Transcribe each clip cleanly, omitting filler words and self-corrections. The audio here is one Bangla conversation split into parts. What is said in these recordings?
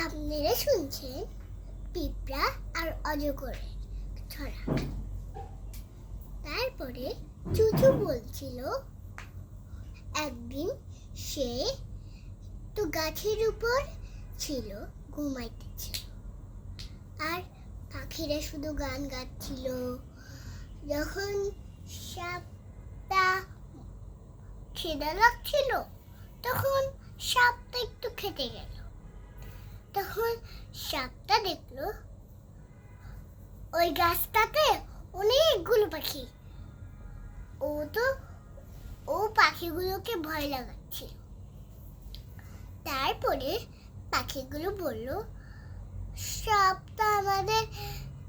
আপনারা শুনছেন পিঁপড়া আর অজগরের ছড়া। তারপরে চুচু বলছিল, একদিন সে তো গাছের উপর ছিল, ঘুমাইতেছিল, আর পাখিরা শুধু গান গাচ্ছিল। যখন সাপটা খিদে লাগছিল, তখন সাপটা একটু খেতে গেল। তখন সাপটা দেখলো ওই গাছটাতে অনেকগুলো পাখি। ও পাখিগুলোকে ভয় লাগাচ্ছিল। তারপরে পাখিগুলো বলল, সাপটা আমাদের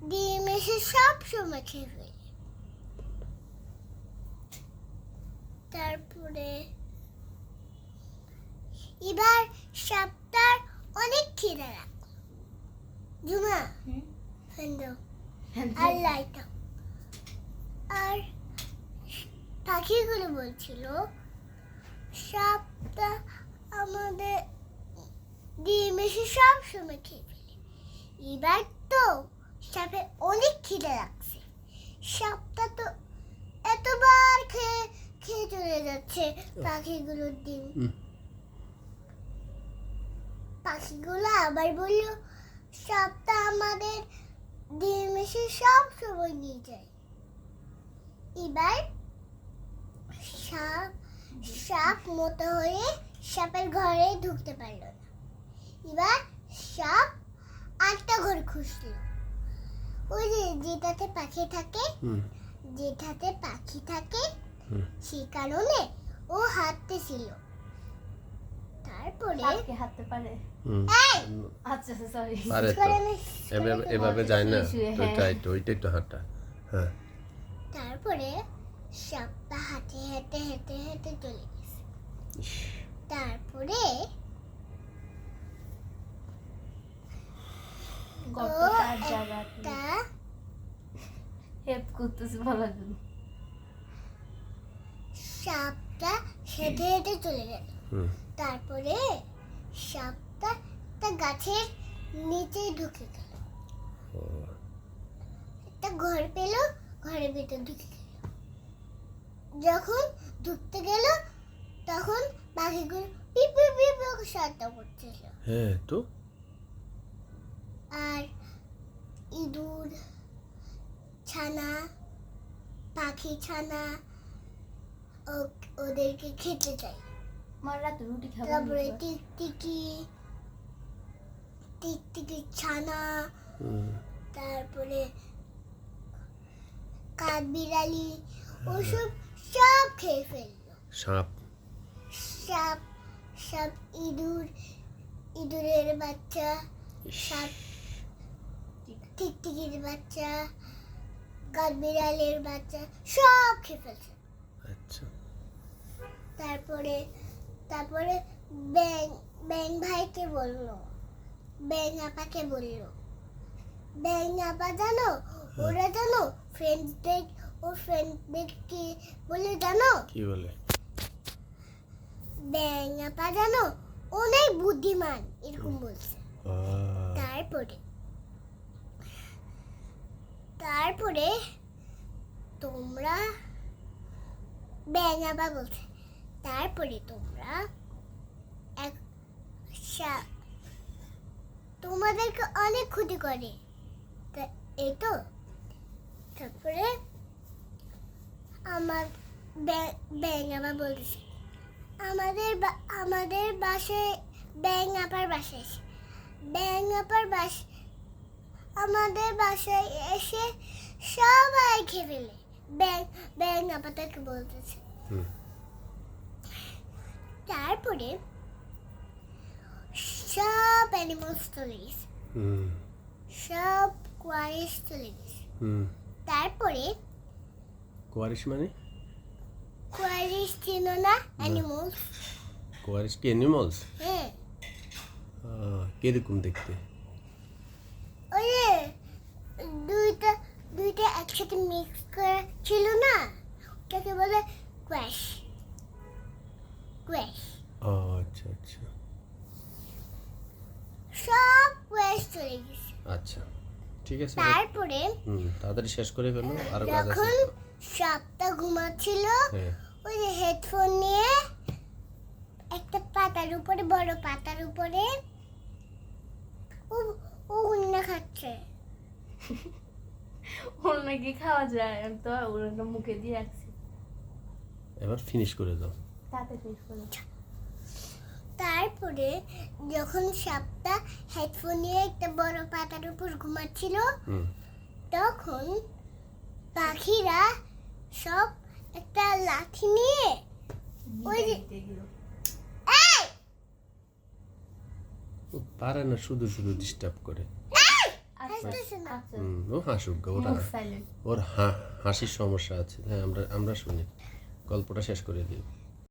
ডিম এসে সব সময় খেয়ে ফেলে। তারপরে এবার সাপটার অনেক খিদে লাগলো। জুমা আর লাইটা আর পাখিগুলো বলছিল, সাপটা আমাদের ডিম এসে সব সময় খেয়ে ফেলে। এবার তো সাপের অনেক খিদে লাগছে। সাপটা তো এতবার খেয়ে চলে যাচ্ছে পাখিগুলোর ডিম। পাখিগুলো আবার বলল, সাপটা আমাদের ডিম এসে সব সময় নিয়ে যায়। এবার সাপ মোটা হয়ে সাপের ঘরে ঢুকতে পারল না। এবার সাপ আরেকটা ঘর খুঁজল, ওই যেটাতে পাখি থাকে, সেই কারণে ও হাঁটতেছিল। তারপরে হাঁটতে পারে, আচ্ছা সরি, পারে তো, এভাবে যায় না, ওইটা একটু হাঁটা। হ্যাঁ, তারপরে সাপটা হেঁটে হেঁটে হেঁটে হেঁটে চলে গেছে। তারপরে হেল্প করতেছে বলার জন্য। সাপটা হেঁটে হেঁটে চলে গেল। তারপরে সাপটা গাছের নিচে ঢুকে গেল। একটা ঘর পেল, ঘরের ভিতর ঢুকে গেল। যখন ঢুকতে গেল, তখন পাখিগুলো পিপ পিপ পিপ করে শব্দ করছিল। হ্যাঁ তো, আর ইঁদুর ছানা, পাখি ছানা ওদেরকে খেতে চাই। রাতে রুটি খাবো। তারপরে টিকটিকি ছানা, তারপরে কাঠবিড়ালি, ওসব সব খেয়ে ফেললো। সাপ ইঁদুরের বাচ্চা, সাপ টিকটিকির বাচ্চা, কাঠবিড়ালের বাচ্চা সব খেয়ে ফেলছে। আচ্ছা। তারপরে ব্যাং ভাইকে বললো, ব্যাং আপাকে বললো, ব্যাং আপা জানো, ওরা জানো ফ্রেন্ডদেরকে বলে, জানো কি বলে? ব্যাং আপা জানো অনেক বুদ্ধিমান, এরকম বলছে। তারপরে তোমরা, ব্যাং আপা বলছে, তারপরে তোমরা তোমাদেরকে অনেক ক্ষতি করে, এই তো। তারপরে আমার ব্যাং আপা বলতেছে, আমাদের বাসায় ব্যাং আপার বাসায় এসে, আমাদের বাসায় এসে সবাই খেয়ে ফেলে। ব্যাং আপা তাকে বলতেছে। তারপরে সব অ্যানিমালস চলে গেছে, সব কোয়ারিস চলে গেছে। তারপরে কোয়ারিশ মানে? কোয়ারিস চিনো না? অ্যানিমালস। কোয়ারিশ কি অ্যানিমালস? হ্যাঁ। কিরকম দেখতে? ওই দুইটা একসাথে মিক্স করা ছিল না, ওটাকে বলে কোয়াশ। আচ্ছা। আচ্ছা। সব চলে গেছে। আচ্ছা ঠিক আছে তারপরে তাড়াতাড়ি শেষ করে ফেলো আরো কাজ আছে যখন সাপটা ঘুমাচ্ছিল হ্যাঁ ওই যে হেডফোন নিয়ে একটা পাতার উপরে, বড় পাতার উপরে ও ও উন্না খাচ্ছে। ওর নাকি খাওয়া যায়, আমি তো ওর একটা মুখে দিয়ে রাখছি। এবার ফিনিশ করে দাও তাতে শেষ করে তারপরে যখন সাপটা হেডফোন নিয়ে একটা বড় পাতার উপর ঘুমাচ্ছিল হুম তখন পাখিরা সব একটা লাঠি নিয়ে ওই যে দিতে গেল। এই ও পারে না শুধু শুধু ডিস্টার্ব করে হাসতেছে না। আচ্ছা ও হাসুক গা, ওরা মুখ সাইলেন্ট। ওর হাসির সমস্যা আছে হ্যাঁ আমরা শুনি গল্পটা শেষ করে দিই